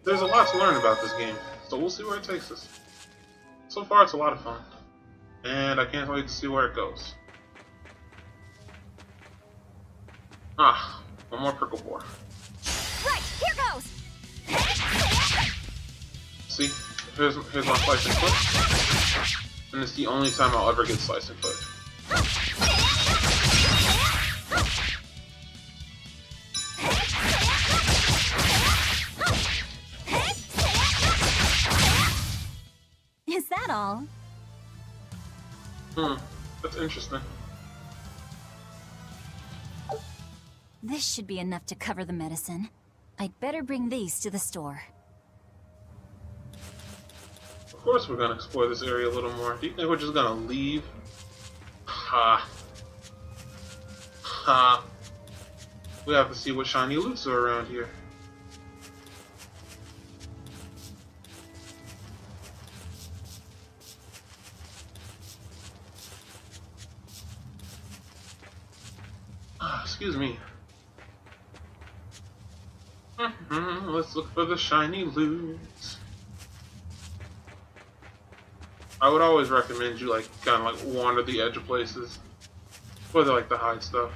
There's a lot to learn about this game, so we'll see where it takes us. So far, it's a lot of fun, and I can't wait to see where it goes. Ah, one more prickle bore. Right, here goes. See, here's my slicing foot, and it's the only time I'll ever get slicing foot. Is that all? That's interesting. This should be enough to cover the medicine. I'd better bring these to the store. Of course we're gonna explore this area a little more. Do you think we're just gonna leave? Ha. Ha. We have to see what shiny loots are around here. Excuse me. Let's look for the shiny loot. I would always recommend you kind of wander the edge of places where they like to hide stuff.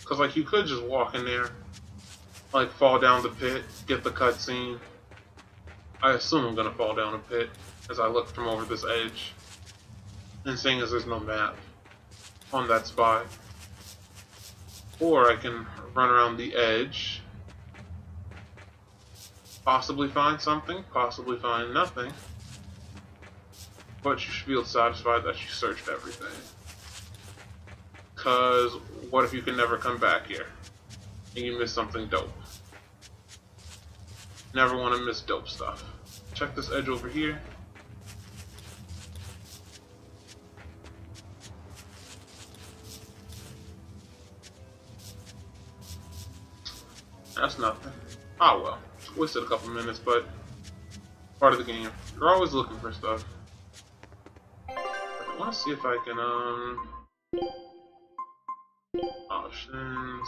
Cause you could just walk in there, fall down the pit, get the cutscene. I assume I'm gonna fall down a pit as I look from over this edge. And seeing as there's no map on that spot. Or I can run around the edge, possibly find something, possibly find nothing, but you should feel satisfied that you searched everything. Cause what if you can never come back here and you miss something dope? Never want to miss dope stuff. Check this edge over here. That's nothing. Oh well. Wasted a couple minutes, but part of the game. You're always looking for stuff. I want to see if I can, options.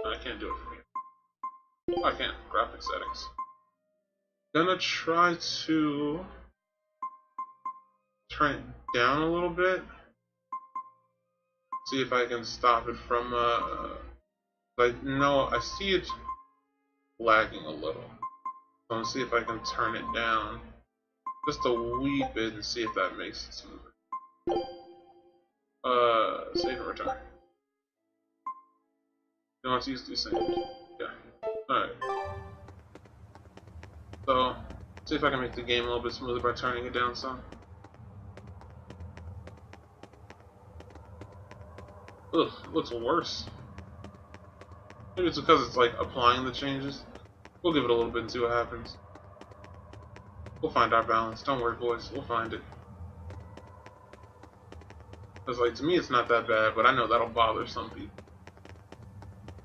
I can't do it from here. I can't. Graphic settings. Gonna try to turn it down a little bit. See if I can stop it from, no, I see it lagging a little. So I'm gonna see if I can turn it down just a wee bit and see if that makes it smoother. Save and return. You want to use these things? Yeah. Alright. So, see if I can make the game a little bit smoother by turning it down some. Ugh, it looks worse. Maybe it's because it's applying the changes. We'll give it a little bit and see what happens. We'll find our balance. Don't worry, boys. We'll find it. Because to me it's not that bad, but I know that'll bother some people.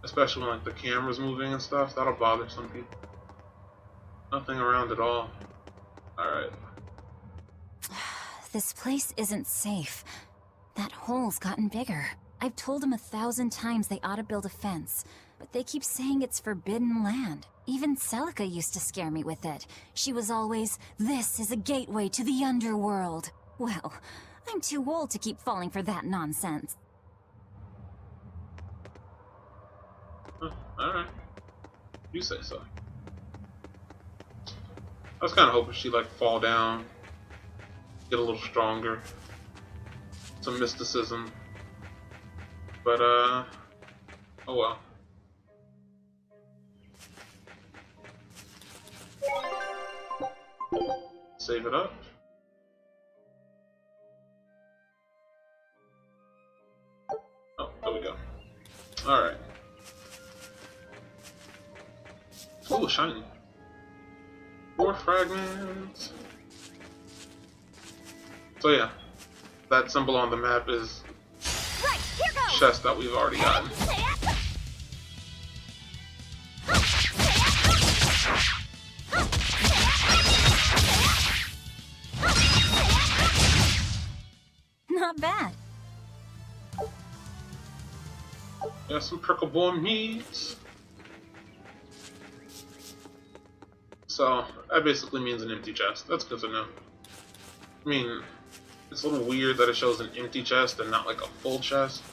Especially when the camera's moving and stuff, that'll bother some people. Nothing around at all. Alright. This place isn't safe. That hole's gotten bigger. I've told them 1,000 times they ought to build a fence, but they keep saying it's forbidden land. Even Celica used to scare me with it. She was always, "This is a gateway to the underworld." Well, I'm too old to keep falling for that nonsense. Alright. You say so. I was kind of hoping she'd fall down, get a little stronger, some mysticism. But, oh well. Save it up. Oh, there we go. Alright. Oh, shiny. 4 fragments. So yeah, that symbol on the map is Right, here goes. chest that we've already gotten. Not bad. Got some prickle ball meats. So, that basically means an empty chest. That's good to know. I mean, it's a little weird that it shows an empty chest and not like a full chest.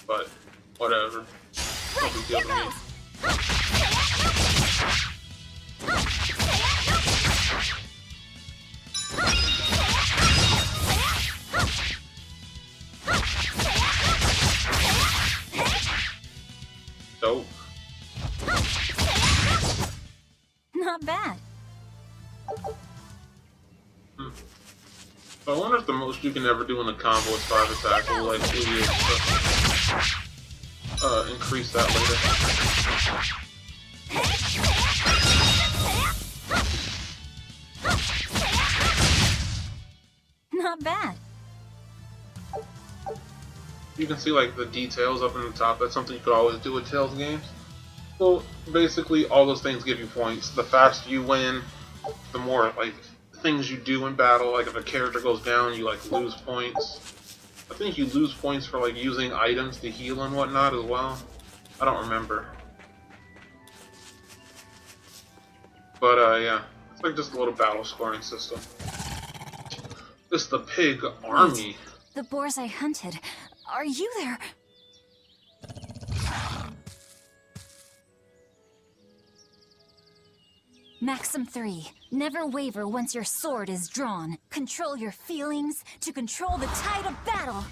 But, whatever. No big deal to me. Dope. Not bad. So I wonder if the most you can ever do in a combo is 5 attacks. Will like increase that later. Not bad. You can see like the details up in the top. That's something you could always do with Tales games. So basically, all those things give you points. The faster you win, the more like things you do in battle. Like if a character goes down, you like lose points. I think you lose points for like using items to heal and whatnot as well. I don't remember. But yeah, it's like just a little battle scoring system. This is the pig army. Wait, the boars I hunted. Are you there? Maxim 3. Never waver once your sword is drawn. Control your feelings to control the tide of battle.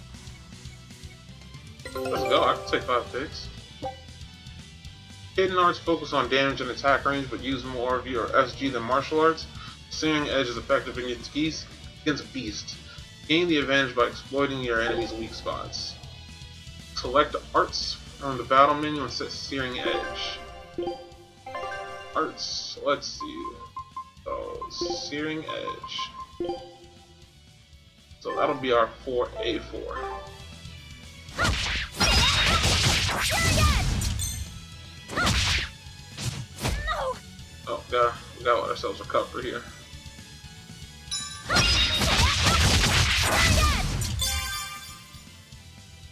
Let's go. I can take 5 picks. Hidden arts focus on damage and attack range, but use more of your SG than martial arts. Searing edge is effective against beasts. Gain the advantage by exploiting your enemy's weak spots. Select arts from the battle menu and set Searing Edge. Arts, let's see. So, Searing Edge. So that'll be our 4A4. Oh, we got ourselves a cover here.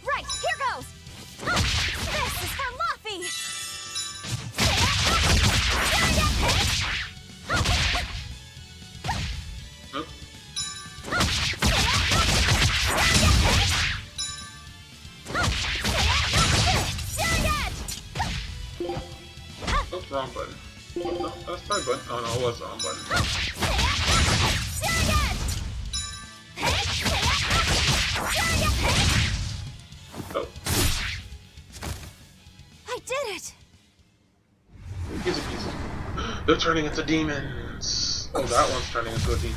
Right, here goes! This is for Luffy! Nope. Oh, wrong button. No, that's my button. Oh no, it was the wrong button. Oh. I did it! Easy peasy. They're turning into demons. Oh, that one's turning into a demon.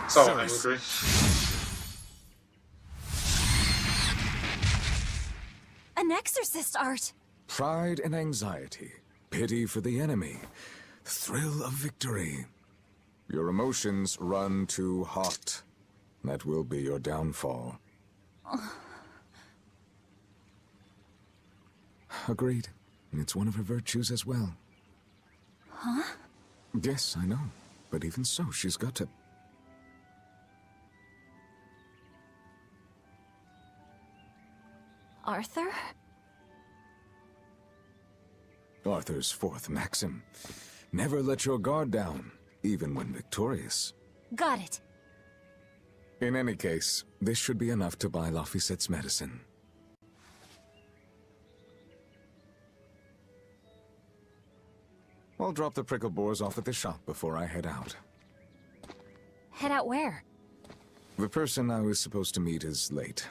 So angry. An exorcist art! Pride and anxiety, pity for the enemy, thrill of victory. Your emotions run too hot. That will be your downfall. Agreed. It's one of her virtues as well. Huh? Yes, I know. But even so, she's got to... Arthur? Arthur's fourth maxim. Never let your guard down, even when victorious. Got it. In any case, this should be enough to buy Lafisette's medicine. I'll drop the prickle boars off at the shop before I head out. Head out where? The person I was supposed to meet is late.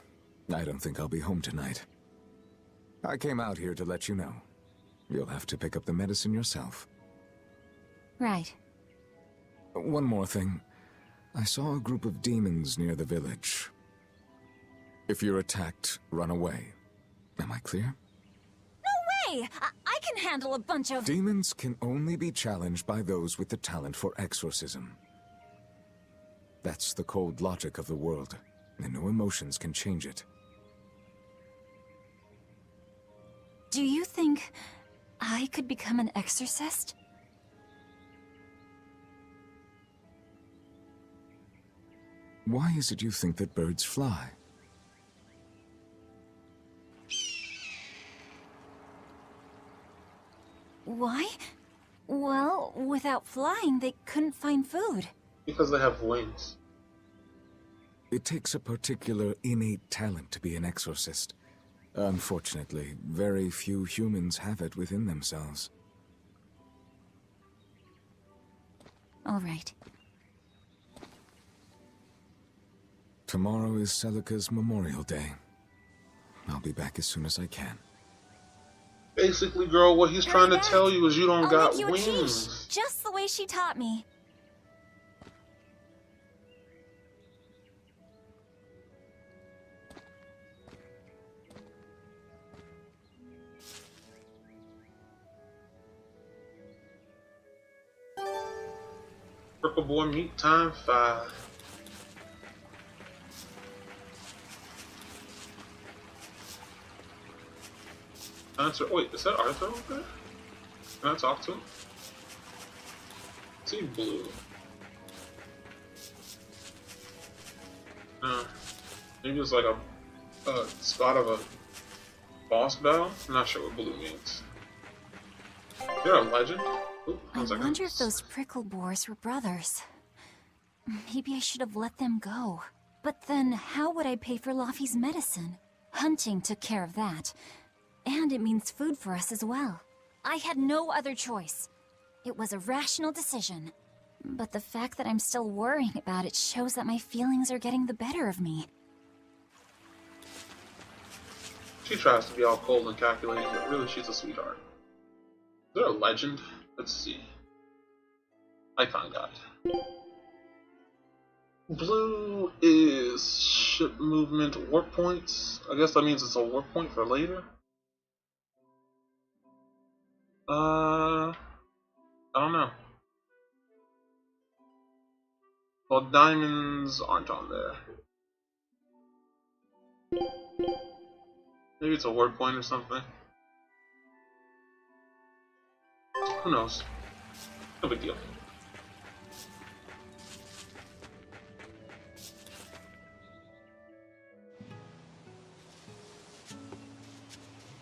I don't think I'll be home tonight. I came out here to let you know. You'll have to pick up the medicine yourself. Right. One more thing. I saw a group of demons near the village. If you're attacked, run away. Am I clear? No way! I can handle a bunch of... Demons can only be challenged by those with the talent for exorcism. That's the cold logic of the world, and no emotions can change it. Do you think I could become an exorcist? Why is it you think that birds fly? Why? Well, without flying, they couldn't find food. Because they have wings. It takes a particular innate talent to be an exorcist. Unfortunately, very few humans have it within themselves. All right. Tomorrow is Celica's Memorial Day. I'll be back as soon as I can. Basically, girl, what he's trying to tell you is you don't I'll got make you wings. a quiche, just the way she taught me. Purple Boy Meet Time 5. Answer. Wait, is that Arthur over there? Can I talk to him? Is he blue? Maybe it's like a spot of a boss battle? I'm not sure what blue means. You're a legend? Ooh, I wonder if those prickle boars were brothers. Maybe I should have let them go. But then, how would I pay for Laffy's medicine? Hunting took care of that. And it means food for us as well. I had no other choice. It was a rational decision. But the fact that I'm still worrying about it shows that my feelings are getting the better of me. She tries to be all cold and calculating, but really she's a sweetheart. Is there a legend? Let's see. Icon guide. Blue is ship movement warp points. I guess that means it's a warp point for later. I don't know. Well, diamonds aren't on there. Maybe it's a warp point or something. Who knows? No big deal.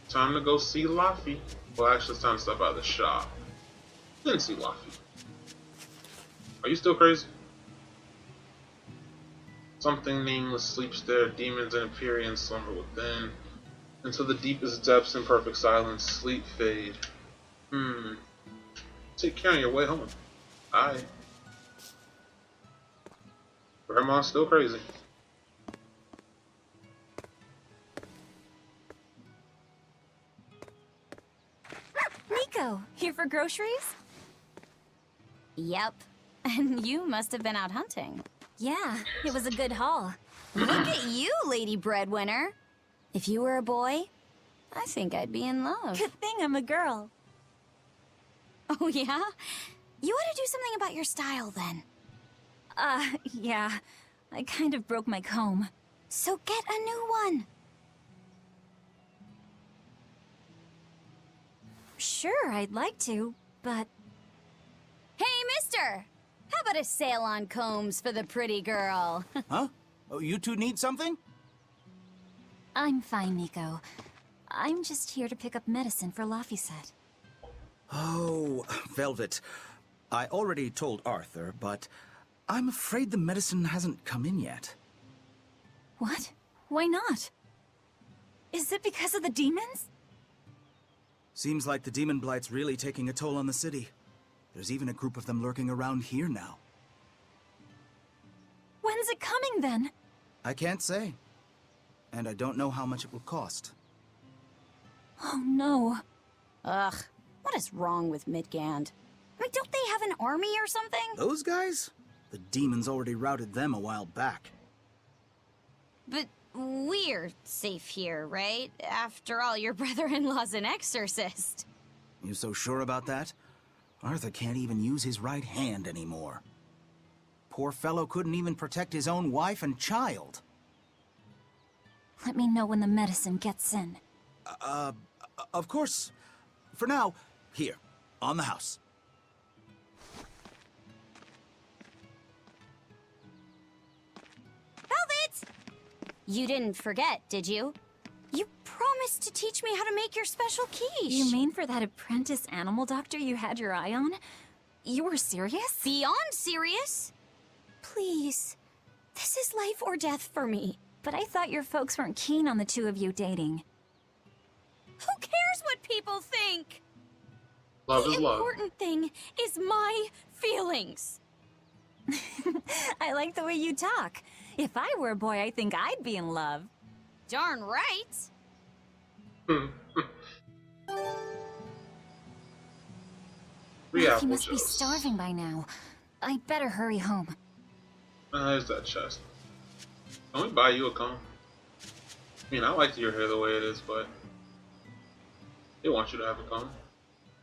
Time to go see Laffy. Well, actually, it's time to step out of the shop. Then see Laffy. Are you still crazy? Something nameless sleeps there, demons and Empyreans slumber within. Into the deepest depths in perfect silence, sleep fade. Take care on your way home. Aye. Grandma's still crazy. Nico, here for groceries? Yep. And you must have been out hunting. Yeah, it was a good haul. Look at you, lady breadwinner. If you were a boy, I think I'd be in love. Good thing I'm a girl. Oh, yeah? You ought to do something about your style, then. Yeah. I kind of broke my comb. So get a new one. Sure, I'd like to, but... Hey, mister! How about a sale on combs for the pretty girl? Huh? Oh, you two need something? I'm fine, Nico. I'm just here to pick up medicine for Laffy said. Oh, Velvet. I already told Arthur, but I'm afraid the medicine hasn't come in yet. What? Why not? Is it because of the demons? Seems like the demon blight's really taking a toll on the city. There's even a group of them lurking around here now. When's it coming, then? I can't say. And I don't know how much it will cost. Oh, no. Ugh, what is wrong with Midgand? I mean, don't they have an army or something? Those guys? The demons already routed them a while back. But we're safe here, right? After all, your brother-in-law's an exorcist. You so sure about that? Arthur can't even use his right hand anymore. Poor fellow couldn't even protect his own wife and child. Let me know when the medicine gets in. Of course. For now, here, on the house. Velvet! You didn't forget, did you? You promised to teach me how to make your special quiche. You mean for that apprentice animal doctor you had your eye on? You were serious? Beyond serious? Please. This is life or death for me. But I thought your folks weren't keen on the two of you dating. Who cares what people think? Love is The love. important thing is my feelings. I like the way you talk. If I were a boy, I think I'd be in love. Darn right. Three He apple must be juice. starving by now. I'd better hurry home. There's that chest. Can we buy you a comb? I mean, I like your hair the way it is, but they want you to have a comb.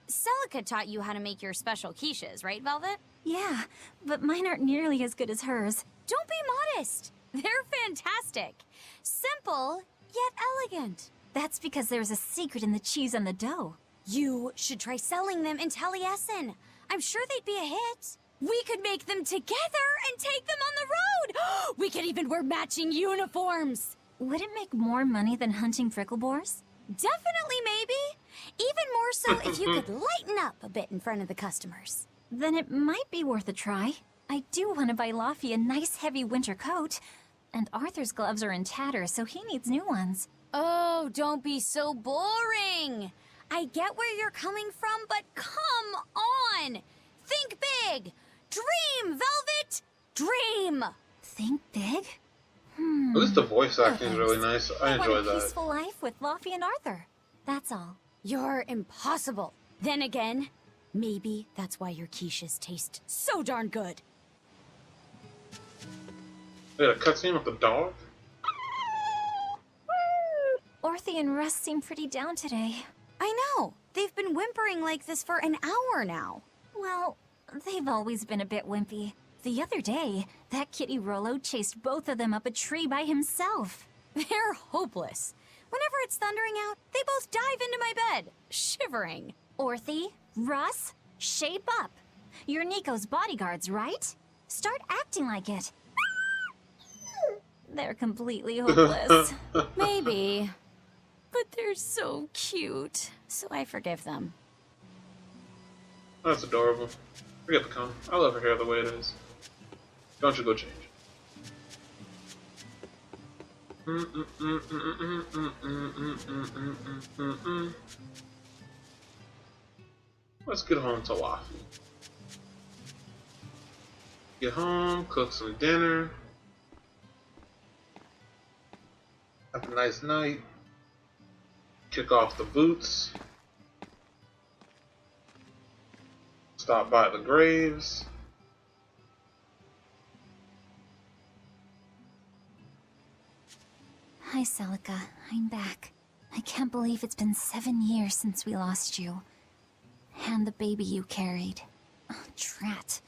Celica taught you how to make your special quiches, right, Velvet? Yeah, but mine aren't nearly as good as hers. Don't be modest. They're fantastic. Simple, yet elegant. That's because there's a secret in the cheese on the dough. You should try selling them in Taliesin. I'm sure they'd be a hit. We could make them together and take them on the road. We could even wear matching uniforms. Would it make more money than hunting fricklebores? Definitely, maybe. Even more so if you could lighten up a bit in front of the customers. Then it might be worth a try. I do want to buy Laffy a nice heavy winter coat. And Arthur's gloves are in tatters, so he needs new ones. Oh, don't be so boring. I get where you're coming from, but come on. Think big. Dream, Velvet. Dream. Think big? At least the voice acting is really nice. I want enjoy a that. peaceful life with Laffy and Arthur. That's all. You're impossible. Then again, maybe that's why your quiches taste so darn good. They got a cutscene with the dog? Orthy and Russ seem pretty down today. I know. They've been whimpering like this for an hour now. Well, they've always been a bit wimpy. The other day, that kitty Rollo chased both of them up a tree by himself. They're hopeless. Whenever it's thundering out, they both dive into my bed, shivering. Orthy, Russ, shape up. You're Nico's bodyguards, right? Start acting like it. They're completely hopeless. Maybe. But they're so cute, so I forgive them. That's adorable. Forget the comb. I love her hair the way it is. Don't you go change. Let's get home to Laffy. Get home, cook some dinner. Have a nice night. Kick off the boots. Stop by the graves. Hi, Celica. I'm back. I can't believe it's been 7 years since we lost you. And the baby you carried. Oh, drat.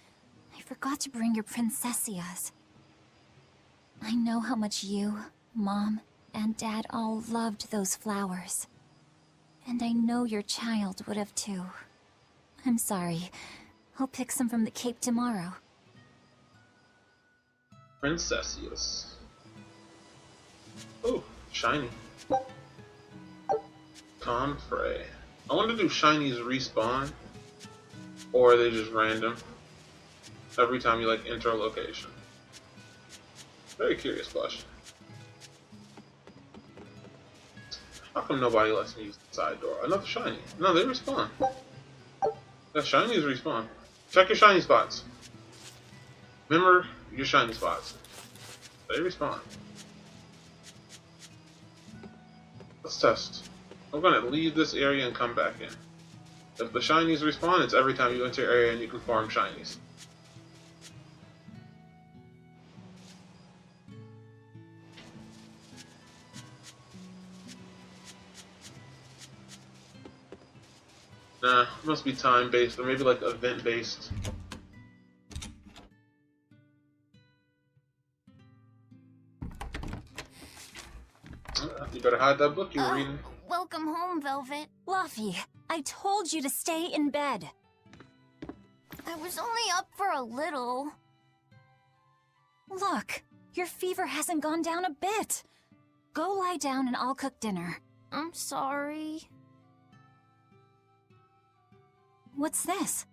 I forgot to bring your princessias. I know how much you, Mom, and Dad all loved those flowers. And I know your child would have too. I'm sorry. I'll pick some from the Cape tomorrow. Princessius. Oh, shiny. Confray. I want to do shinies respawn, or are they just random every time you like enter a location? Very curious question. How come nobody lets me use the side door? Another shiny. No, they respawn. The shinies respawn. Check your shiny spots. Remember your shiny spots. They respawn. Let's test. I'm gonna leave this area and come back in. If the shinies respawn, it's every time you enter an area and you can farm shinies. Nah, it must be time-based, or maybe like event-based. You better hide that book you were reading. Welcome home, Velvet. Laffy, I told you to stay in bed. I was only up for a little. Look, your fever hasn't gone down a bit. Go lie down and I'll cook dinner. I'm sorry. What's this?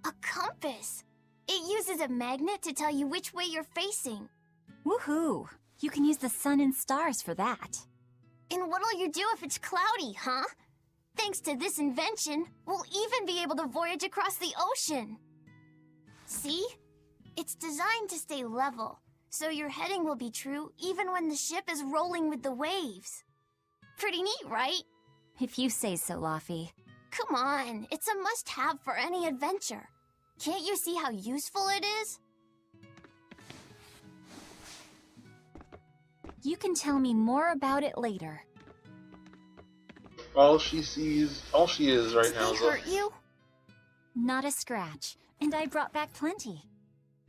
A compass. It uses a magnet to tell you which way you're facing. Woohoo! You can use the sun and stars for that. And what'll you do if it's cloudy, huh? Thanks to this invention, we'll even be able to voyage across the ocean. See? It's designed to stay level, so your heading will be true even when the ship is rolling with the waves. Pretty neat, right? If you say so, Laffy. Come on, it's a must-have for any adventure. Can't you see how useful it is? You can tell me more about it later. All she is right now Did is they hurt you? Not a scratch, and I brought back plenty.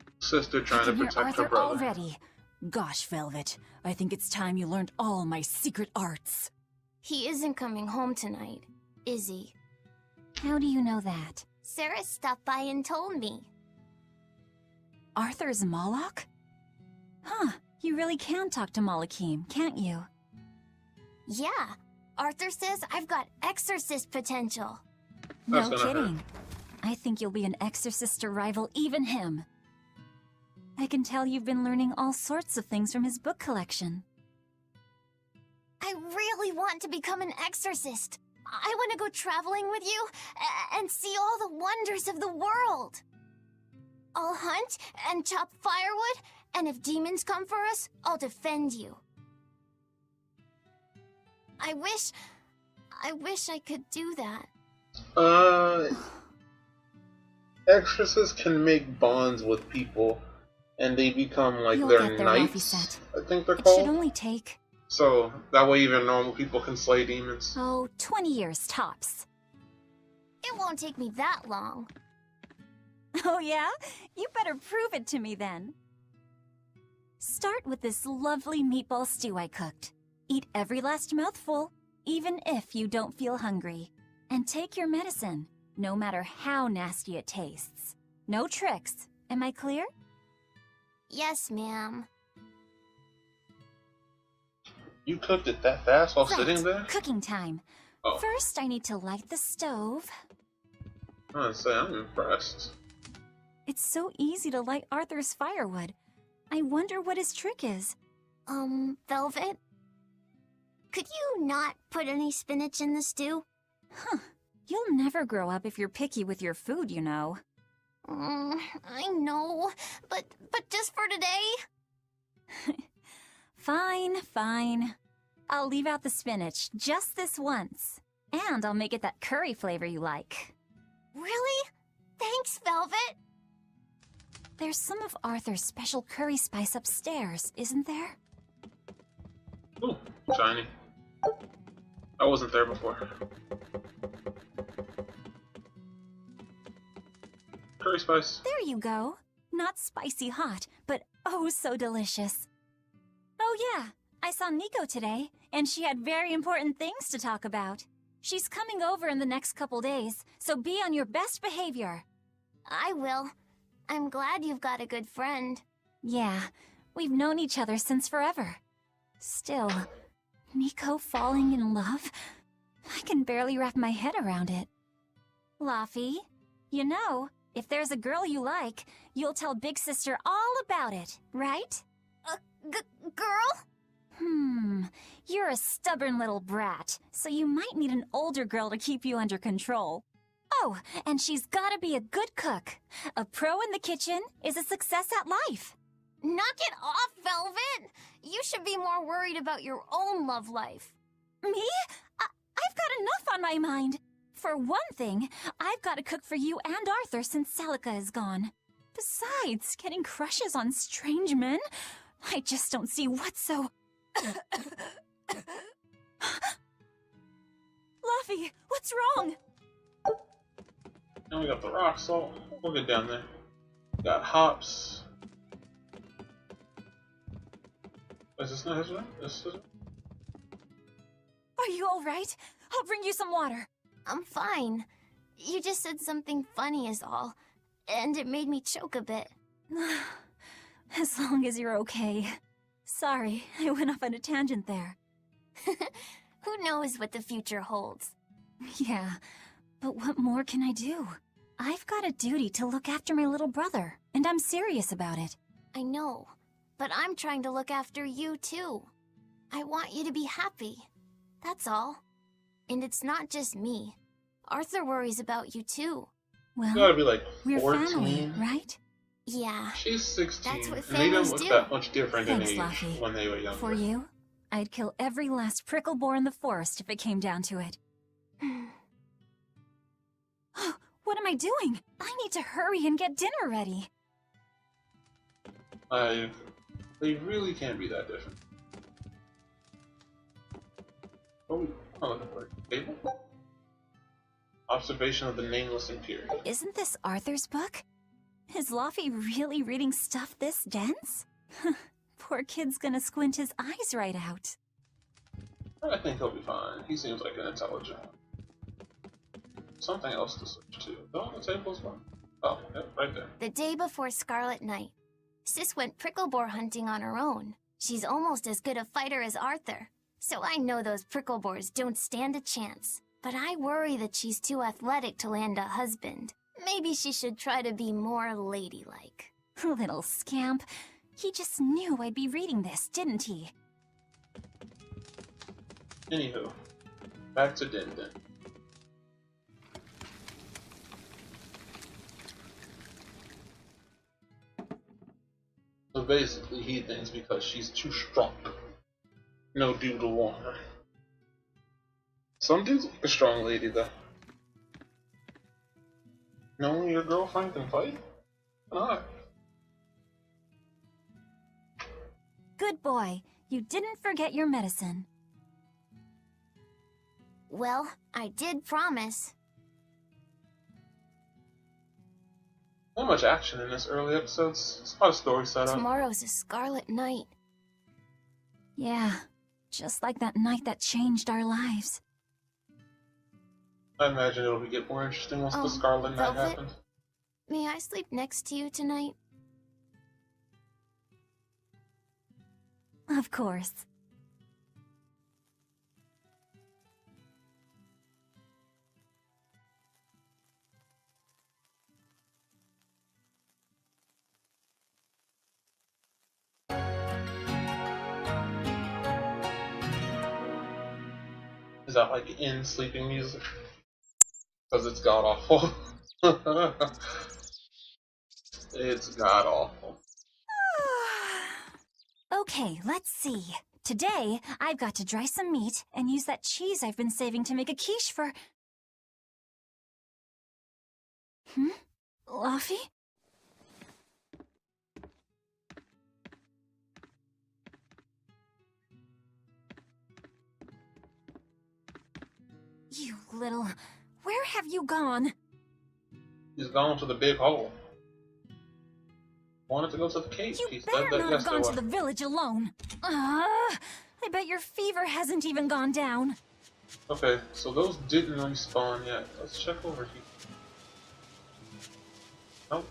a sister trying I to can hear protect her Arthur brother. already. Gosh, Velvet, I think it's time you learned all my secret arts. He isn't coming home tonight, is he? How do you know that? Sarah stopped by and told me. Arthur's Moloch? Huh, you really can talk to Malakim, can't you? Yeah, Arthur says I've got exorcist potential. That's No gonna hurt. kidding. I think you'll be an exorcist to rival even him. I can tell you've been learning all sorts of things from his book collection. I really want to become an exorcist. I want to go traveling with you and see all the wonders of the world. I'll hunt and chop firewood, and if demons come for us, I'll defend you. I wish I could do that. Exorcists can make bonds with people, and they become like You'll their get there, knights. Laffy-set. I think they're It should called. only take, So that way, even normal people can slay demons. 20 years tops. It won't take me that long. Oh yeah? You better prove it to me then. Start with this lovely meatball stew I cooked. Eat every last mouthful, even if you don't feel hungry. And take your medicine, no matter how nasty it tastes. No tricks. Am I clear? Yes, ma'am. You cooked it that fast while Right, sitting there? cooking time. Oh, First, I need to light the stove. I was gonna say, I'm impressed. It's so easy to light Arthur's firewood. I wonder what his trick is. Velvet? Could you not put any spinach in the stew? Huh. You'll never grow up if you're picky with your food, you know. I know, but just for today? Fine, fine. I'll leave out the spinach just this once. And I'll make it that curry flavor you like. Really? Thanks, Velvet. There's some of Arthur's special curry spice upstairs, isn't there? Ooh, shiny. I wasn't there before. Curry spice. There you go. Not spicy hot, but oh so delicious. Oh yeah, I saw Nico today, and she had very important things to talk about. She's coming over in the next couple days, so be on your best behavior. I will. I'm glad you've got a good friend. Yeah, we've known each other since forever. Still, Nico falling in love? I can barely wrap my head around it. Laffy, you know, if there's a girl you like, you'll tell Big Sister all about it, right? Girl? You're a stubborn little brat, so you might need an older girl to keep you under control. Oh, and she's gotta be a good cook. A pro in the kitchen is a success at life. Knock it off, Velvet! You should be more worried about your own love life. Me? I've got enough on my mind. For one thing, I've got to cook for you and Arthur since Celica is gone. Besides, getting crushes on strange men? I just don't see what's so... Luffy, what's wrong? And we got the rock salt. We'll get down there. Got hops. Is this not his way? This is... Are you all right? I'll bring you some water. I'm fine. You just said something funny is all, and it made me choke a bit. As long as you're okay. Sorry, I went off on a tangent there. Who knows what the future holds? Yeah, but what more can I do? I've got a duty to look after my little brother, and I'm serious about it. I know, but I'm trying to look after you too. I want you to be happy. That's all. And it's not just me. Arthur worries about you too. You gotta Well, be like we're 14. family, right? Yeah. She's 16. That's what and they don't families look do. that much different in Thanks, age Luffy. when they were younger. For you, I'd kill every last prickle boar in the forest if it came down to it. What am I doing? I need to hurry and get dinner ready. They really can't be that different. Oh, looking for a table? Observation of the Nameless Imperium. Isn't this Arthur's book? Is Luffy really reading stuff this dense? Poor kid's gonna squint his eyes right out. I think he'll be fine. He seems like an intelligent one. Something else to search too. Oh, the table's one. Oh, yeah, right there. The day before Scarlet Night, Sis went prickle boar hunting on her own. She's almost as good a fighter as Arthur, so I know those prickle boars don't stand a chance. But I worry that she's too athletic to land a husband. Maybe she should try to be more ladylike. Little scamp. He just knew I'd be reading this, didn't he? Anywho, back to Din Din. So basically, he thinks because she's too strong, no dude will want her. Some dudes like a strong lady, though. Knowing your girlfriend can fight? Alright. Good boy. You didn't forget your medicine. Well, I did promise. Not much action in this early episodes. It's not a story setup. Tomorrow's a Scarlet Night. Yeah, just like that night that changed our lives. I imagine it'll get more interesting once the Scarlet Night Velvet? happens. May I sleep next to you tonight? Of course. Is that like in sleeping music? Because it's god awful. It's god awful. Okay, let's see. Today, I've got to dry some meat and use that cheese I've been saving to make a quiche for... Luffy? You little... Where have you gone? He's gone to the big hole. Wanted to go to the cave. You He said better that not have yesterday. gone to the village alone. I bet your fever hasn't even gone down. Okay, so those didn't respawn yet. Let's check over here. Nope.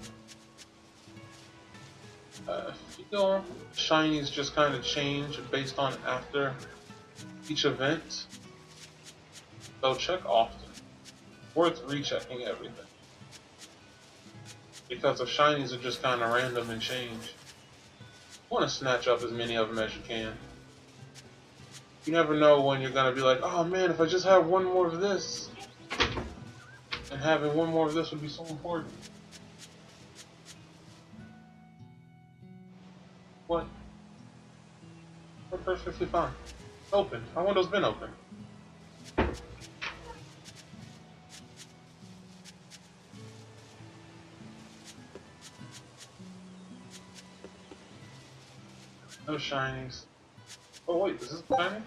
Feel shinies just kind of change based on after each event. So check often. Worth rechecking everything. Because the shinies are just kind of random and change. You want to snatch up as many of them as you can. You never know when you're going to be like, oh man, if I just had one more of this. And having one more of this would be so important. What? We're perfectly fine. Open. Our window's been open. No shinies. Oh wait, is this shiny?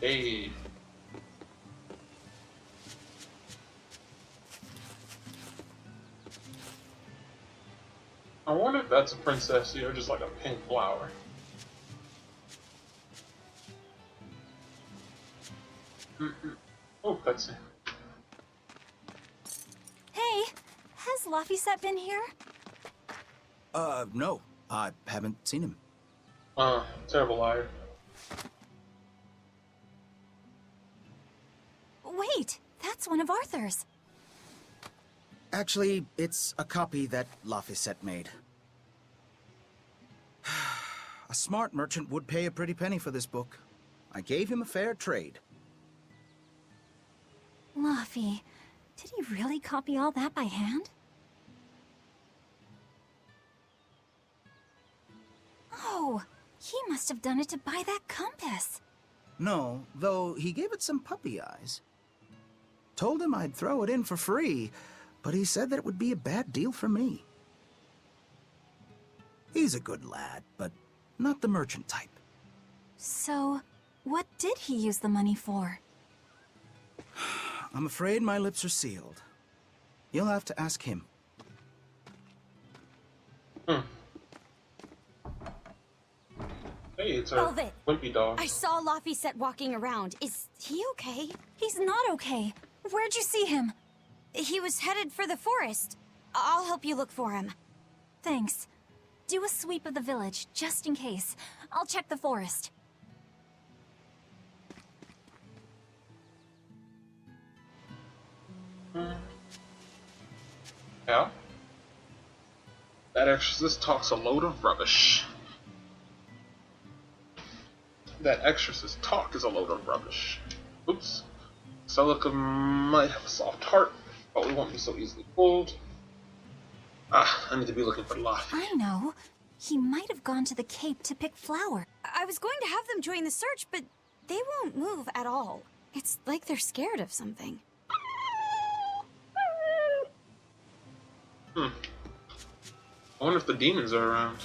Hey. I wonder if that's a princess or just like a pink flower. Oh, cutscene. Hey, has Laphicet been here? No. I haven't seen him. Terrible liar. Wait, that's one of Arthur's. Actually, it's a copy that Laphicet made. A smart merchant would pay a pretty penny for this book. I gave him a fair trade. Laffy, did he really copy all that by hand? Oh, he must have done it to buy that compass. No, though he gave it some puppy eyes. Told him I'd throw it in for free, but he said that it would be a bad deal for me. He's a good lad, but not the merchant type. So, what did he use the money for? I'm afraid my lips are sealed. You'll have to ask him. Hey, it's a Velvet. wimpy dog. I saw Laphicet walking around. Is he okay? He's not okay. Where'd you see him? He was headed for the forest. I'll help you look for him. Thanks. Do a sweep of the village, just in case. I'll check the forest. Yeah? That exorcist talks a load of rubbish. That exorcist talk is a load of rubbish. Oops. Celica might have a soft heart, but we won't be so easily fooled. Ah, I need to be looking for Laffy. I know. He might have gone to the Cape to pick flour. I was going to have them join the search, but they won't move at all. It's like they're scared of something. I wonder if the demons are around.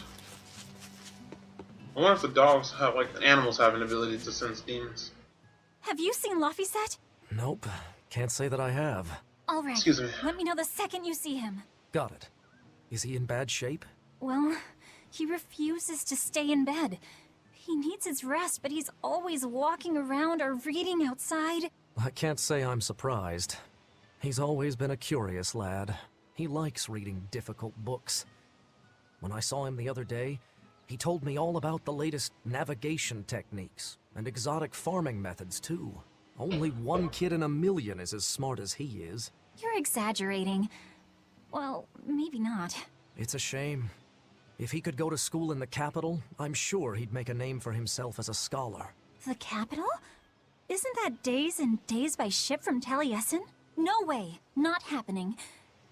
I wonder if the dogs have, like, the animals have an ability to sense demons. Have you seen Laphicet? Nope. Can't say that I have. All right. Excuse me. Let me know the second you see him. Got it. Is he in bad shape? Well, he refuses to stay in bed. He needs his rest, but he's always walking around or reading outside. I can't say I'm surprised. He's always been a curious lad. He likes reading difficult books. When I saw him the other day, he told me all about the latest navigation techniques and exotic farming methods, too. Only one kid in a million is as smart as he is. You're exaggerating. Well, maybe not. It's a shame. If he could go to school in the capital, I'm sure he'd make a name for himself as a scholar. The capital? Isn't that days and days by ship from Taliesin? No way. Not happening.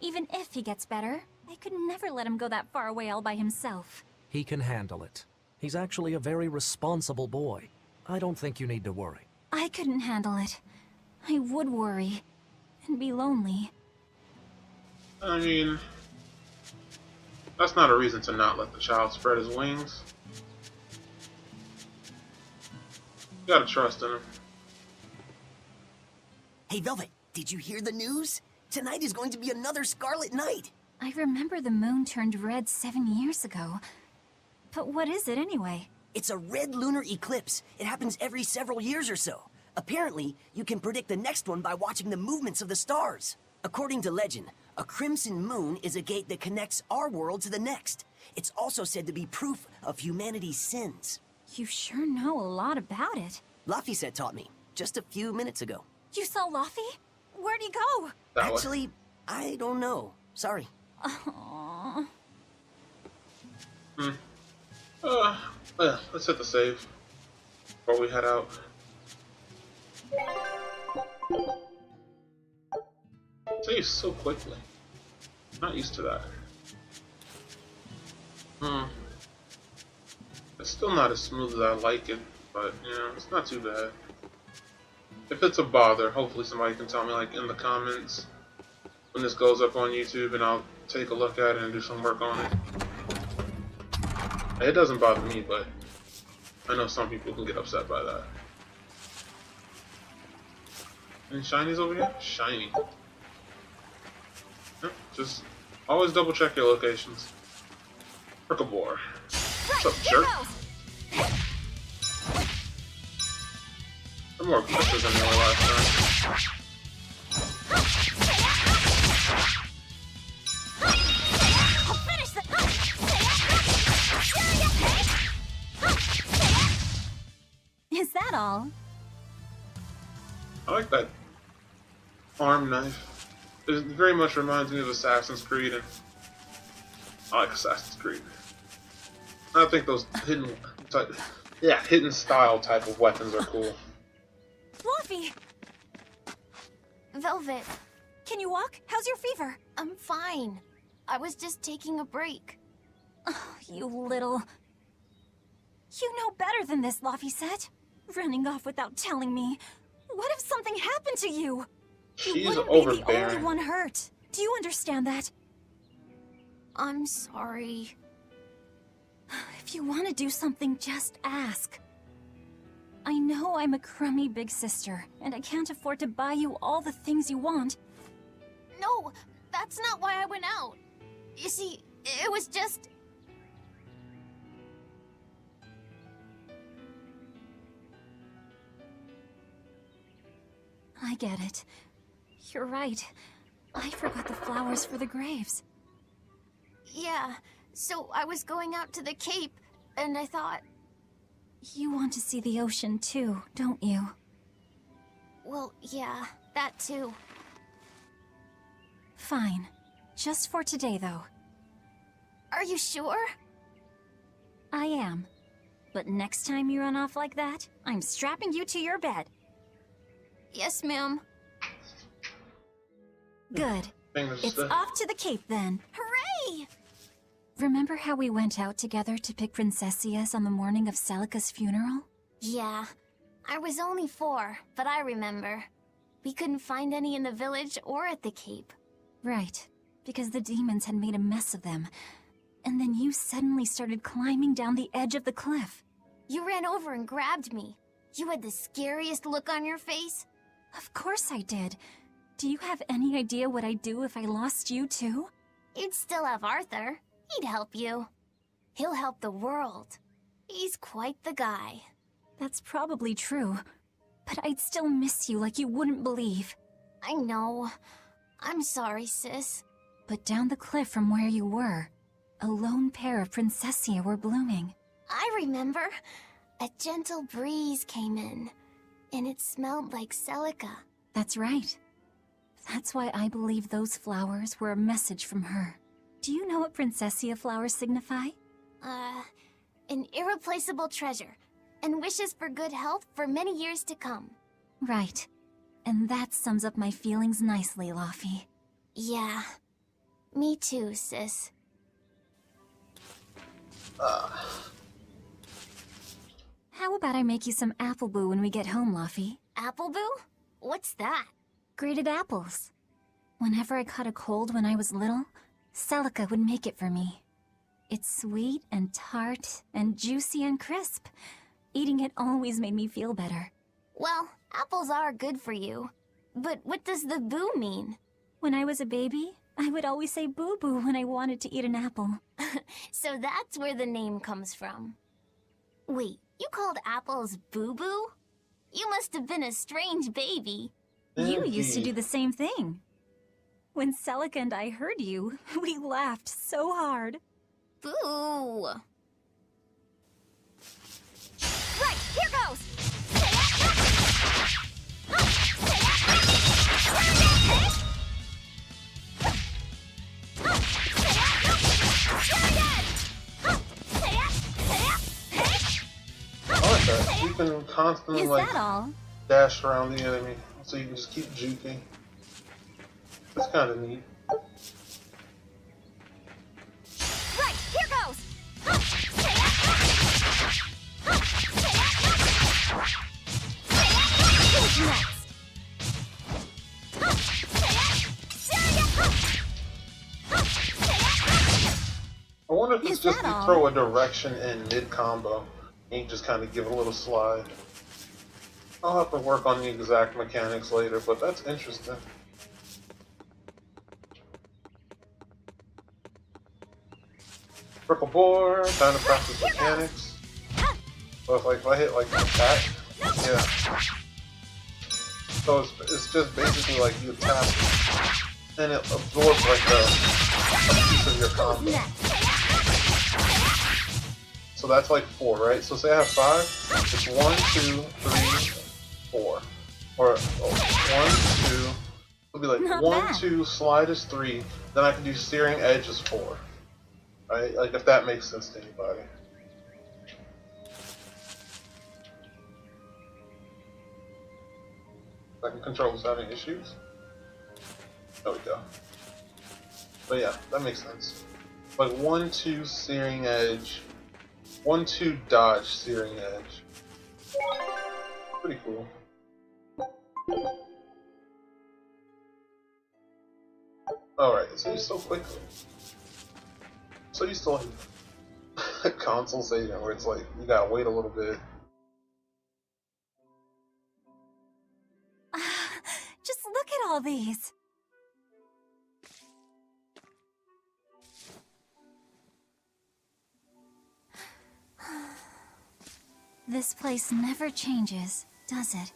Even if he gets better, I could never let him go that far away all by himself. He can handle it. He's actually a very responsible boy. I don't think you need to worry. I couldn't handle it. I would worry. And be lonely. I mean, that's not a reason to not let the child spread his wings. You gotta trust in him. Hey, Velvet, did you hear the news? Tonight is going to be another Scarlet Night. I remember the moon turned red 7 years ago. But what is it anyway? It's a red lunar eclipse. It happens every several years or so. Apparently, you can predict the next one by watching the movements of the stars. According to legend, a crimson moon is a gate that connects our world to the next. It's also said to be proof of humanity's sins. You sure know a lot about it. Laphicet taught me, just a few minutes ago. You saw Laffy? Where'd he go? That way. Actually, I don't know. Sorry. Aww. Let's hit the save before we head out. Save so quickly. Not used to that. It's still not as smooth as I like it, but it's not too bad. If it's a bother, hopefully somebody can tell me, like, in the comments when this goes up on YouTube, and I'll take a look at it and do some work on it. It doesn't bother me, but I know some people can get upset by that. Any shinies over here? Shiny. Yep, just always double check your locations. Hercivore. What's up, jerk? They're more aggressive than they were last time. I'll finish the... Is that all? I like that arm knife. It very much reminds me of Assassin's Creed, and I like Assassin's Creed. I think those hidden style type of weapons are cool. Fluffy! Velvet, Can you walk? How's your fever? I'm fine. I was just taking a break. Oh, you little... You know better than this, Laphicet. Running off without telling me. What if something happened to you? You She's wouldn't be the only overbearing. one hurt. Do you understand that? I'm sorry. If you want to do something, just ask. I know I'm a crummy big sister, and I can't afford to buy you all the things you want. No, that's not why I went out. You see, it was just... I get it. You're right. I forgot the flowers for the graves. Yeah, so I was going out to the Cape, and I thought, You want to see the ocean too, don't you? well, yeah, that too. Fine. Just for today, though. Are you sure? I am. But next time you run off like that, I'm strapping you to your bed. Yes, ma'am. Good. Fingers It's stuck. off to the Cape then. Hooray! Remember how we went out together to pick Princessias on the morning of Celica's funeral? Yeah, I was only 4, but I remember. We couldn't find any in the village or at the Cape. Right, because the demons had made a mess of them. And then you suddenly started climbing down the edge of the cliff. You ran over and grabbed me. You had the scariest look on your face. Of course I did. Do you have any idea what I'd do if I lost you too? You'd still have Arthur. He'd help you. He'll help the world. He's quite the guy. That's probably true. But I'd still miss you like you wouldn't believe. I know. I'm sorry, sis. But down the cliff from where you were, a lone pair of Princessia were blooming. I remember. A gentle breeze came in, and it smelled like Celica. That's right. That's why I believe those flowers were a message from her. Do you know what Princessia flowers signify? An irreplaceable treasure, and wishes for good health for many years to come. Right. And that sums up my feelings nicely, Laffy. Yeah. Me too, sis. How about I make you some apple boo when we get home, Laffy? Appleboo? What's that? Grated apples. Whenever I caught a cold when I was little, Celica would make it for me. It's sweet and tart and juicy and crisp. Eating it always made me feel better. Well, apples are good for you. But what does the boo mean? When I was a baby, I would always say boo-boo when I wanted to eat an apple. So that's where the name comes from. Wait, you called apples boo-boo? You must have been a strange baby. You used to do the same thing. When Celica and I heard you, we laughed so hard. Boo! Right, here goes! I like that. You can constantly Is like that all? dash around the enemy, so you can just keep juking. That's kind of neat. Right, here goes! Who's next? I wonder if it's Is just that you all? throw a direction in mid-combo, and you just kind of give it a little slide. I'll have to work on the exact mechanics later, but that's interesting. Triple bore, time to practice mechanics. So if I hit like that, yeah. So it's just basically like you tap, and it absorbs like a piece of your combo. So that's like 4, right? So say I have 5, it's 1, 2, 3, 4. Or 1, 2, It'll be like Not 1, bad. 2, slide is 3, then I can do searing edge is 4. Right? Like, if that makes sense to anybody. Second control was having issues. There we go. But yeah, that makes sense. Like 1, 2, searing edge. 1, 2, dodge, searing edge. Pretty cool. Alright, so you so quickly. So you still have console saving where it's like you gotta wait a little bit. Just look at all these. This place never changes, does it?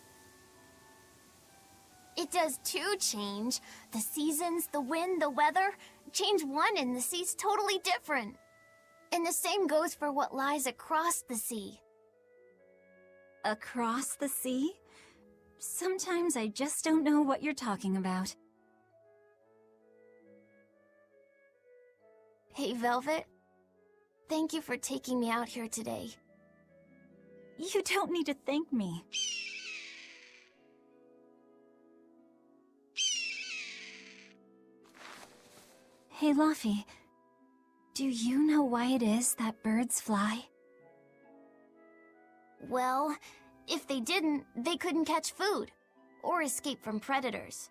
It does too change. The seasons, the wind, the weather. Change one and the sea's totally different. And the same goes for what lies across the sea. Across the sea? Sometimes I just don't know what you're talking about. Hey, Velvet. Thank you for taking me out here today. You don't need to thank me. Hey, Luffy. Do you know why it is that birds fly? Well, if they didn't, they couldn't catch food or escape from predators.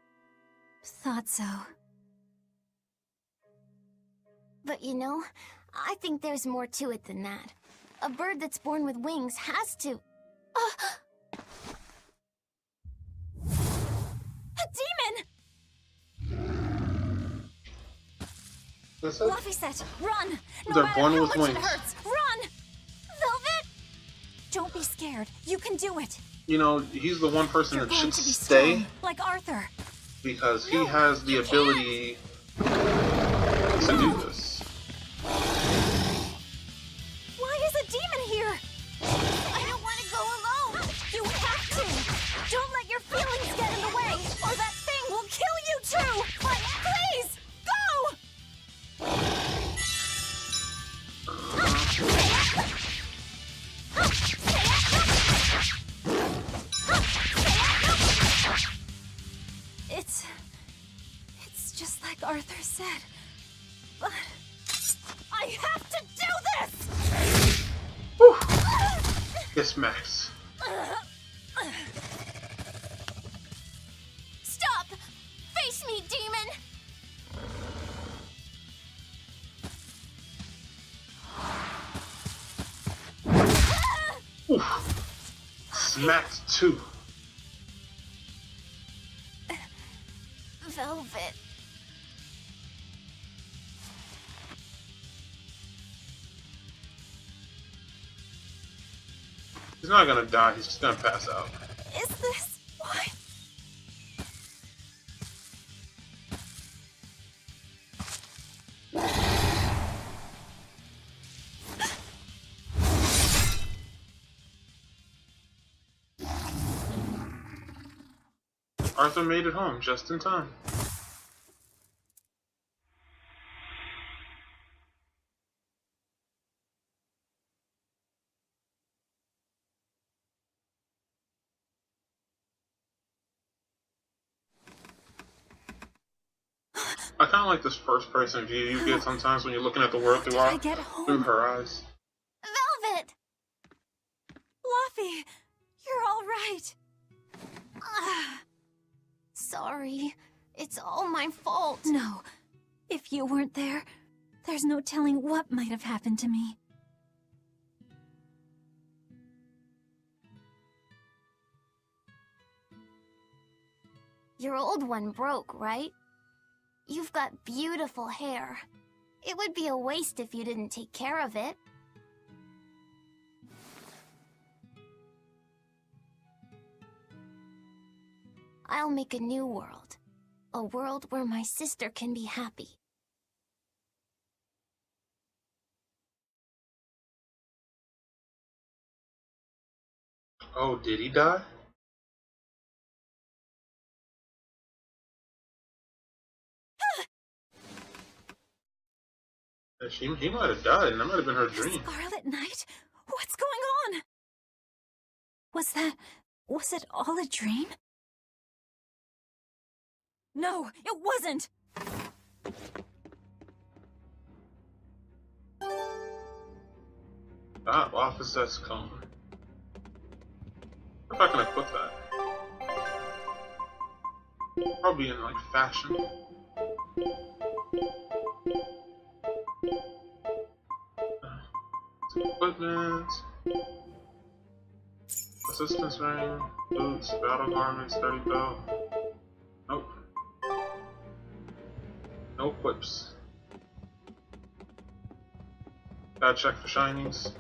Thought so. But you know, I think there's more to it than that. A bird that's born with wings has to... A demon! That's it? Luffy said, run! No They're matter born how with much wings. it hurts, run! Velvet! Don't be scared. You can do it. You know, he's the one person You're that going should to be stay strong, like Arthur. because he No, has the you ability to do this. Why is a demon here? I don't want to go alone! You have to! Don't let your feelings get in the way, or that thing will kill you too! But please, go! It's just like Arthur said. But I have to do this! Whew. Yes, Max. Stop! Face me, demon! Oof. Smacked too. Velvet. He's not gonna die, he's just gonna pass out. Is this why? Arthur made it home just in time. I kind of like this first-person view you get sometimes when you're looking at the world Did I get home? through her eyes. Velvet! Luffy, you're all right. Sorry. It's all my fault. No, if you weren't there, there's no telling what might have happened to me. Your old one broke, right? You've got beautiful hair. It would be a waste if you didn't take care of it. I'll make a new world. A world where my sister can be happy. Oh, did he die? He might have died, and that might have been her dream. Scarlet Knight? What's going on? Was it all a dream? No, it wasn't! Ah, office desk come. If I can equip that. Probably in like fashion. Equipment. Assistance ring. Boots. Battle garments. 30 belt. Nope. No equips. Gotta check for shinies.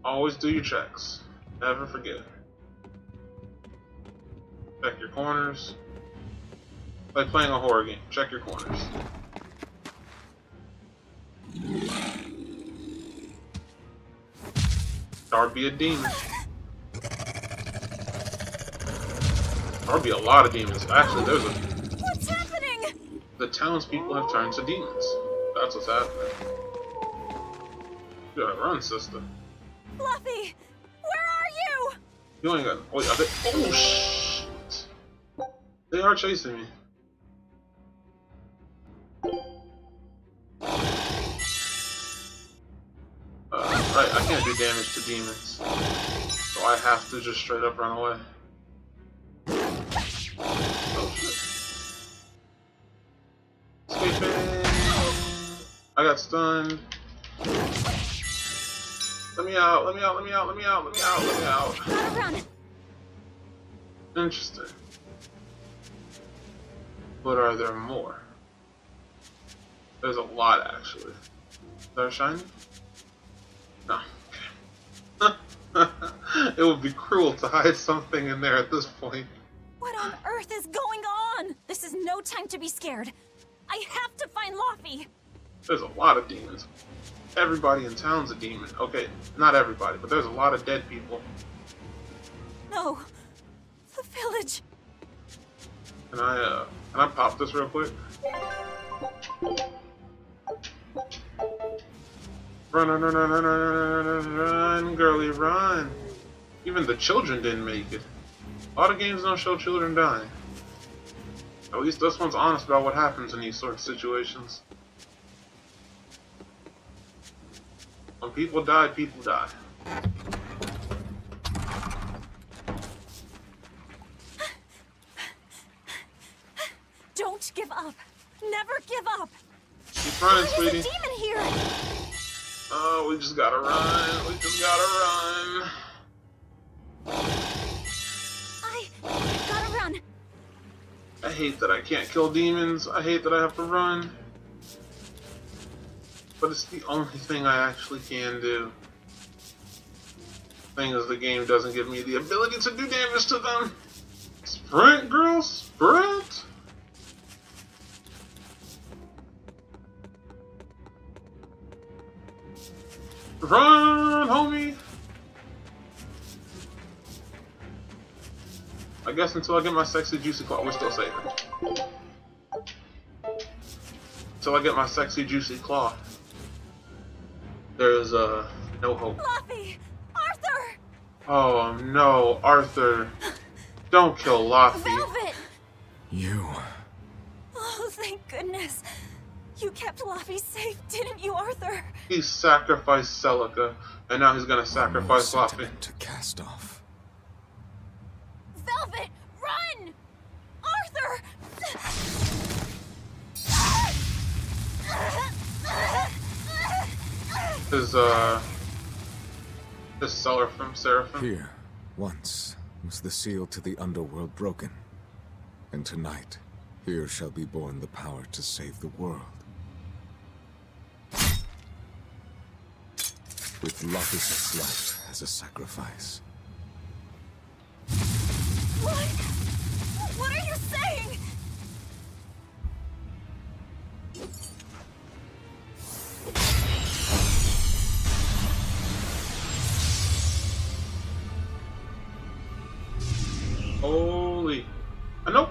Always do your checks. Never forget. Check your corners. Like playing a horror game. Check your corners. Or be a demon. Or be a lot of demons. Actually, there's a... What's happening? The townspeople have turned to demons. That's what's happening. You gotta run, sister. Fluffy! Where are you? You ain't got... Wait, are they... Oh, shit! They are chasing me. Right, I can't do damage to demons. So I have to just straight up run away. Oh, shit. Escaping! I got stunned. Let me out, let me out, let me out, let me out, let me out, let me out. Gotta run! Interesting. But are there more? There's a lot, actually. Is there a shiny? No. It would be cruel to hide something in there at this point. What on earth is going on? This is no time to be scared. I have to find Luffy. There's a lot of demons. Everybody in town's a demon. Okay, not everybody, but there's a lot of dead people. No. The village. Can I pop this real quick? Run, run, run, run, run, run, run, run, girly, run. Even the children didn't make it. A lot of games don't show children dying. At least this one's honest about what happens in these sort of situations. When people die, people die. Don't give up. Never give up. Keep running, There's sweetie. a demon here. Oh, we just gotta run. We just gotta run. I gotta run. I hate that I can't kill demons. I hate that I have to run. But it's the only thing I actually can do. Thing is, the game doesn't give me the ability to do damage to them. Sprint, girl, sprint! Run, homie! I guess until I get my sexy juicy claw, we're still saving. Until I get my sexy juicy claw, there's no hope. Luffy! Arthur! Oh no, Arthur! Don't kill Luffy. Velvet! You. Oh, thank goodness. You kept Luffy safe, didn't you, Arthur? He sacrificed Celica, and now he's gonna sacrifice More Luffy. sentiment to cast off. Velvet, run! Arthur! His seller from Seraphim. Here, once, was the seal to the underworld broken. And tonight, here shall be born the power to save the world. With Lopus's life as a sacrifice. What? What are you saying? Holy! I know.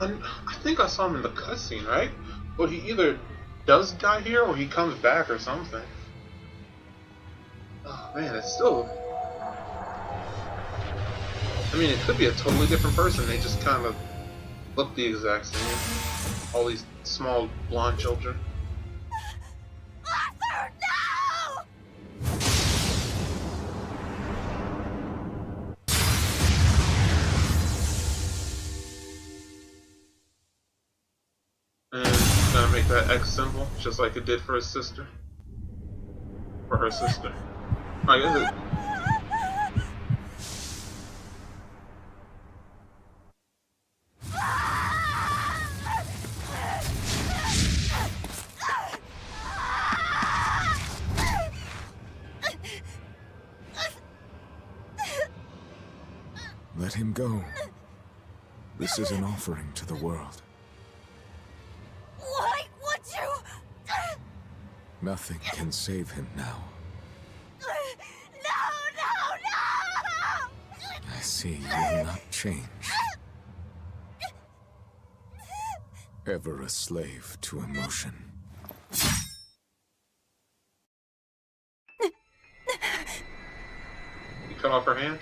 I think I saw him in the cutscene, right? But he either does die here or he comes back or something. Oh man, it's still... I mean, it could be a totally different person. They just kind of look the exact same. All these small blonde children. Arthur, no! And he's gonna make that X symbol, just like it did for his sister. For her sister. I guess it... Let him go. This is an offering to the world. Why would you? Nothing can save him now. No, no, no! I see you will not change. Ever a slave to emotion. You cut off her hand?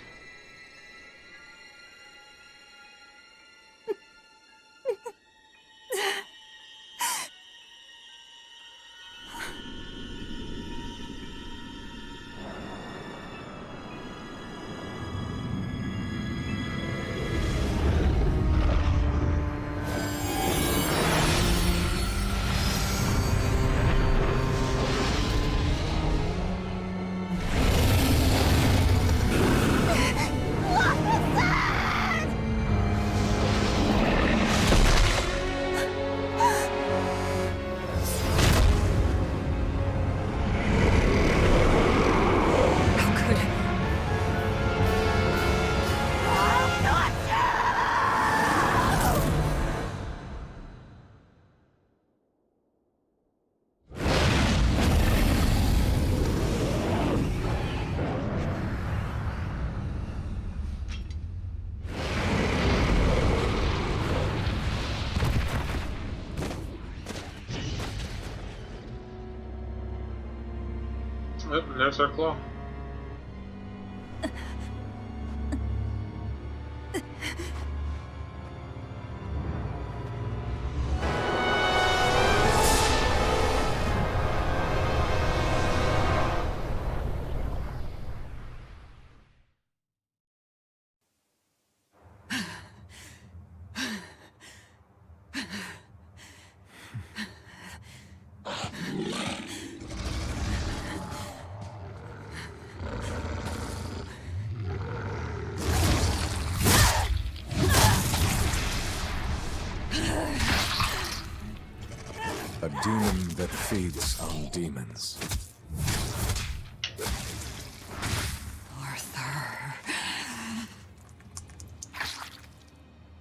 Yep, and there's our claw. A demon that feeds on demons. Arthur.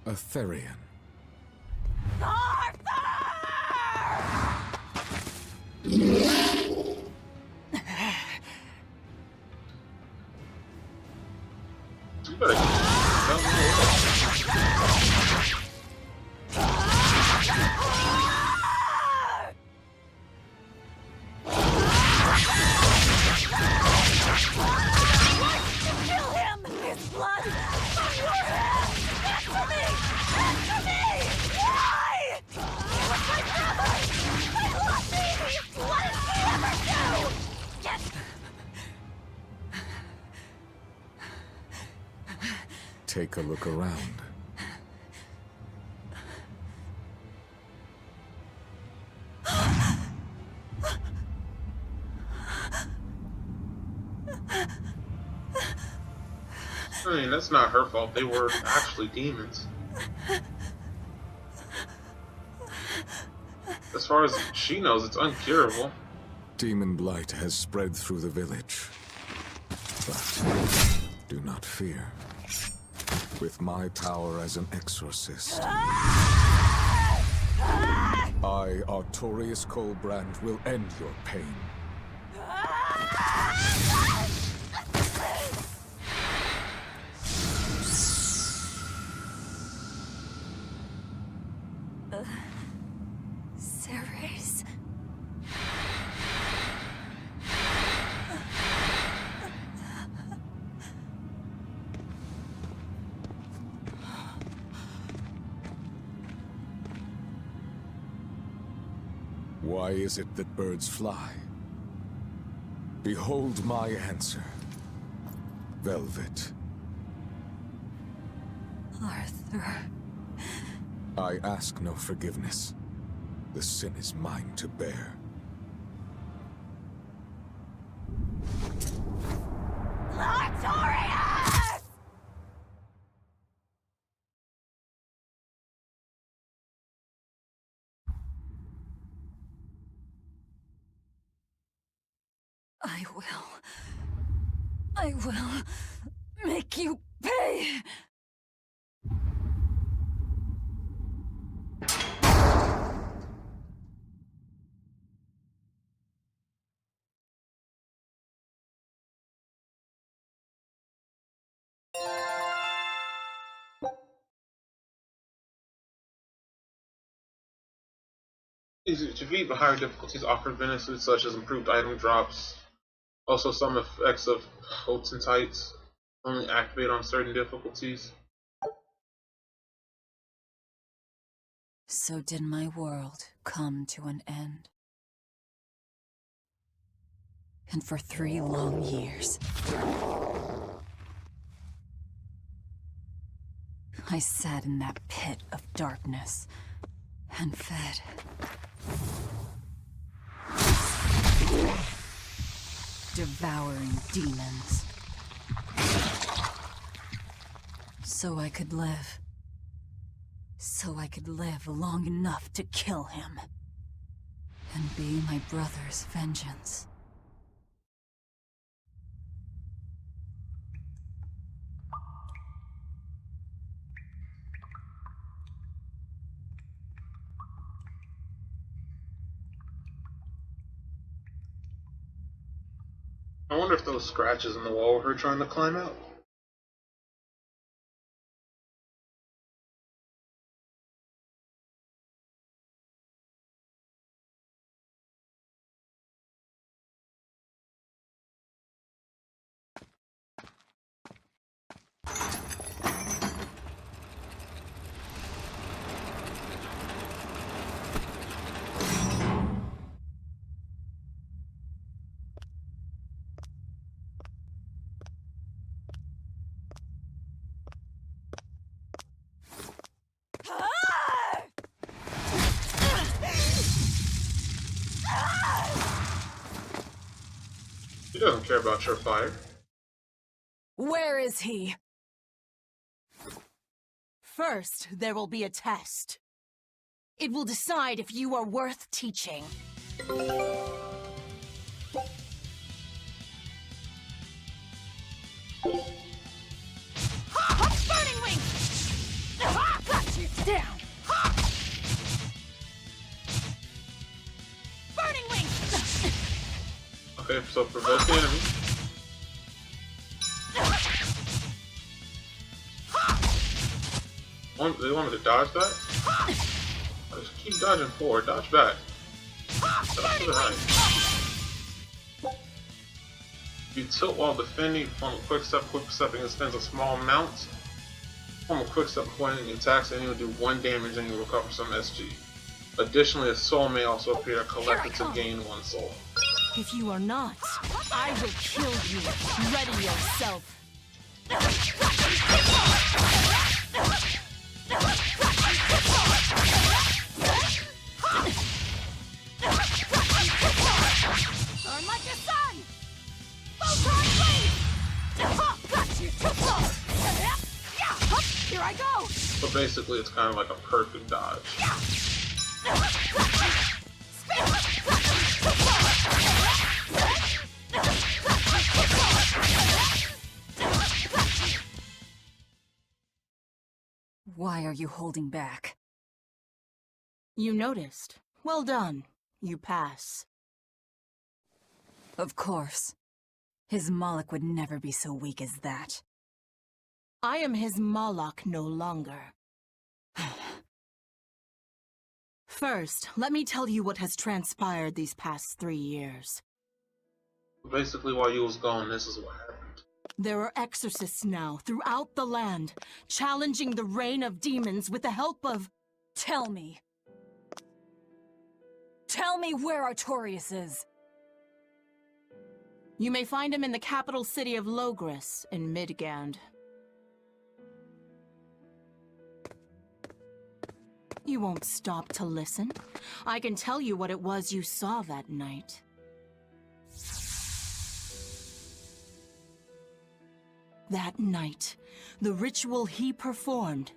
A Therian. You better tell me what. Kill him! His blood! On your head! Answer me! Answer me! Why? He was my brother! I love baby! What did he ever do? Get... Take a look around. I mean, that's not her fault. They were actually demons. As far as she knows, it's uncurable. Demon blight has spread through the village. But do not fear. With my power as an exorcist, I, Artorius Colbrand, will end your pain. Why is it that birds fly? Behold my answer. Velvet. Arthur. I ask no forgiveness. The sin is mine to bear. Artorias! I will make you pay! Easy to defeat, but higher difficulties offer benefits such as improved item drops. Also, some effects of potentites only activate on certain difficulties. So did my world come to an end. And for 3 long years, I sat in that pit of darkness and fed. Devouring demons. So I could live. So I could live long enough to kill him. And be my brother's vengeance. I wonder if those scratches in the wall were her trying to climb out. He doesn't care about your fire. Where is he? First, there will be a test. It will decide if you are worth teaching. Burning Wing! Got you down! Burning Wing! Okay, so provoke the enemy. They want me to dodge that? I just keep dodging forward. Dodge back. Dodge to the right. If you tilt while defending, perform a quick stepping extends a small amount. Perform a quick step before any attacks, and you'll do 1 damage and you'll recover some SG. Additionally, a soul may also appear collected to gain 1 soul. If you are not, I will kill you. Ready yourself. Burn like a sun! Photon blade! Got you too close! Here I go! So basically, it's kind of like a perfect dodge. Why are you holding back? You noticed. Well done. You pass. Of course. His Moloch would never be so weak as that. I am his Moloch no longer. First, let me tell you what has transpired these past 3 years. Basically, while you was gone, this is what happened. There are exorcists now throughout the land, challenging the reign of demons with the help of... Tell me. Tell me where Artorias is. You may find him in the capital city of Logris in Midgand. You won't stop to listen. I can tell you what it was you saw that night. That night, the ritual he performed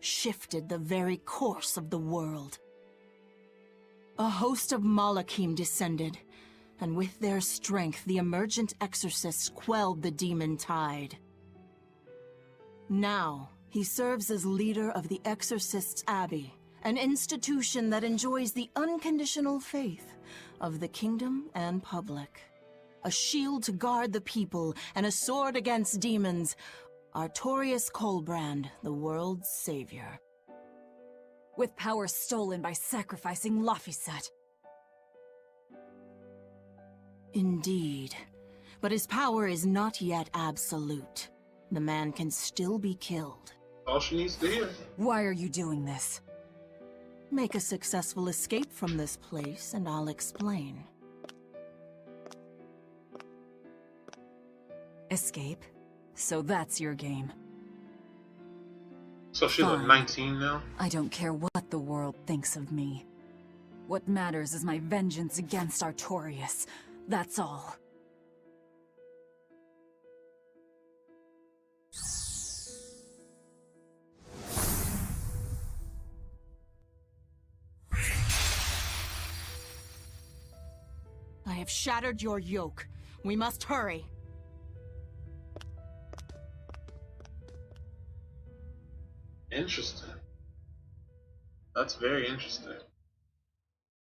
shifted the very course of the world. A host of Malachim descended, and with their strength, the emergent exorcists quelled the demon tide. Now, he serves as leader of the Exorcists' Abbey, an institution that enjoys the unconditional faith of the kingdom and public. A shield to guard the people and a sword against demons, Artorias Colbrand, the world's savior. With power stolen by sacrificing Laphicet. Indeed. But his power is not yet absolute. The man can still be killed. All she needs to hear. Why are you doing this? Make a successful escape from this place, and I'll explain. Escape? So that's your game. So she's like Fine. 19 now? I don't care what the world thinks of me. What matters is my vengeance against Artorias. That's all. I have shattered your yoke. We must hurry. Interesting. That's very interesting.